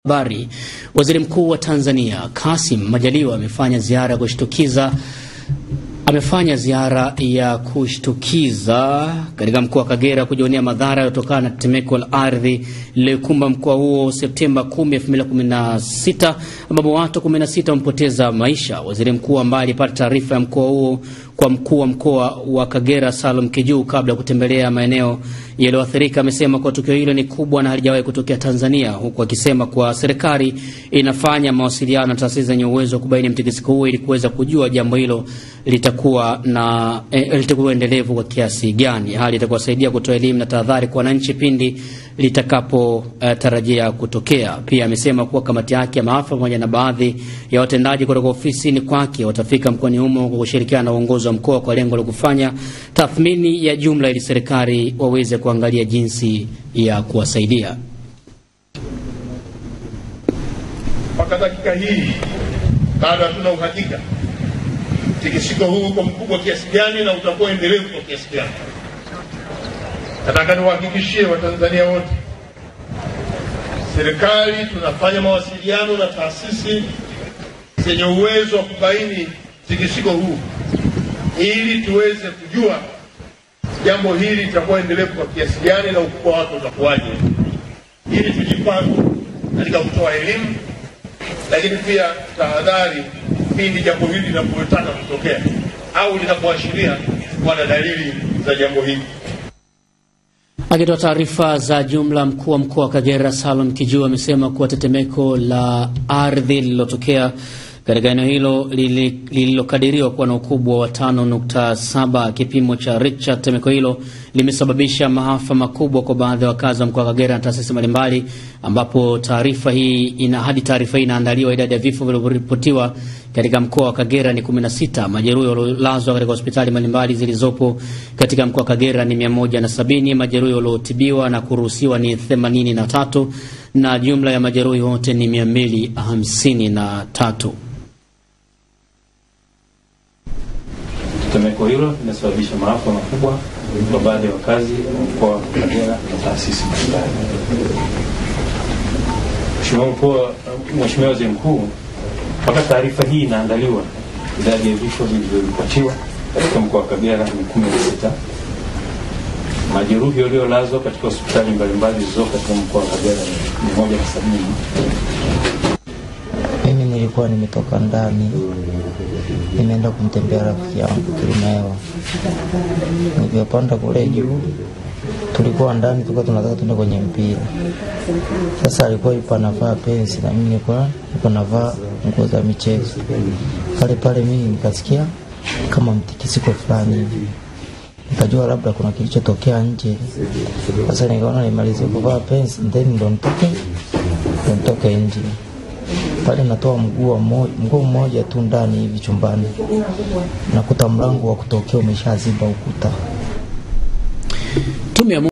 Habari. Waziri Mkuu wa Tanzania Kassim Majaliwa amefanya ziara ya kushtukiza katika mkoa wa Kagera kujionea madhara yaliyotokana na tetemeko la ardhi lililokumba mkoa huo Septemba 10, 2016 ambapo watu 16 wamepoteza maisha. Waziri Mkuu ambaye alipata taarifa ya mkoa huo kwa mkuu wa mkoa wa Kagera Salum Kiju kabla ya kutembelea maeneo yaliyoathirika amesema kwa tukio hilo ni kubwa na halijawahi kutokea Tanzania, huku akisema kwa serikali inafanya mawasiliano na taasisi zenye uwezo wa kubaini mtikisiko huo ili kuweza kujua jambo hilo litakuwa endelevu kwa kiasi gani. Hali itakuwasaidia kutoa elimu na tahadhari kwa wananchi pindi litakapotarajia kutokea. Pia amesema kuwa kamati yake ya maafa pamoja na baadhi ya watendaji kutoka ofisini kwake watafika mkoani humo kwa kushirikiana na uongozi wa mkoa kwa lengo la kufanya tathmini ya jumla ili serikali waweze kuangalia jinsi ya kuwasaidia. Mpaka dakika hii bado hatuna uhakika mtikisiko huu uko mkubwa kiasi gani na utakuwa endelevu kwa kiasi gani. Nataka niwahakikishie Watanzania wote, serikali tunafanya mawasiliano na taasisi zenye uwezo wa kubaini mtikisiko huu ili tuweze kujua jambo hili litakuwa endelevu kwa kiasi gani na ukubwa wake utakuwaje, ili tujipange katika kutoa elimu, lakini pia tahadhari pindi jambo hili linapotaka kutokea au linapoashiria kuna dalili za jambo hili. Akitoa taarifa za jumla, mkuu wa mkoa wa Kagera Salum Kiju amesema kuwa tetemeko la ardhi lililotokea katika eneo hilo lililokadiriwa kuwa na ukubwa wa 5.7 kipimo cha Richter. Tetemeko hilo limesababisha maafa makubwa kwa baadhi ya wakazi wa mkoa wa Kagera na taasisi mbalimbali, ambapo taarifa hii inaandaliwa. Idadi ya vifo vilivyoripotiwa katika mkoa wa Kagera ni 16. Majeruhi waliolazwa katika hospitali mbalimbali zilizopo katika mkoa wa Kagera ni 170. Majeruhi waliotibiwa na kuruhusiwa ni 83 na jumla ya majeruhi wote ni 253. Tetemeko hilo limesababisha maafa makubwa kwa baadhi ya wakazi wa mkoa wa Kagera na taasisi mbalimbali. Mheshimiwa Waziri Mkuu, mpaka taarifa hii inaandaliwa, idadi ya vifo vilivyoripotiwa katika mkoa wa Kagera ni 16. Majeruhi waliolazwa katika hospitali mbalimbali zilizopo katika mkoa wa Kagera ni 170. Mimi nilikuwa nimetoka ndani, nimeenda kumtembea rafiki yangu Kilimahewa. Nilipopanda kule juu, tulikuwa ndani, tulikuwa tunataka tuende kwenye mpira. Sasa alikuwa yupo anavaa pensi na mimi nilikuwa navaa nguo za michezo. Pale mimi nikasikia kama mtikisiko fulani hivi. Nikajua labda kuna kilichotokea nje. Sasa nikaona nimalize kuvaa pensi then ndo nitoke nje. Pale natoa mguu mmoja tu ndani hivi chumbani. Nakuta mlango wa kutokea umeshaziba ukuta.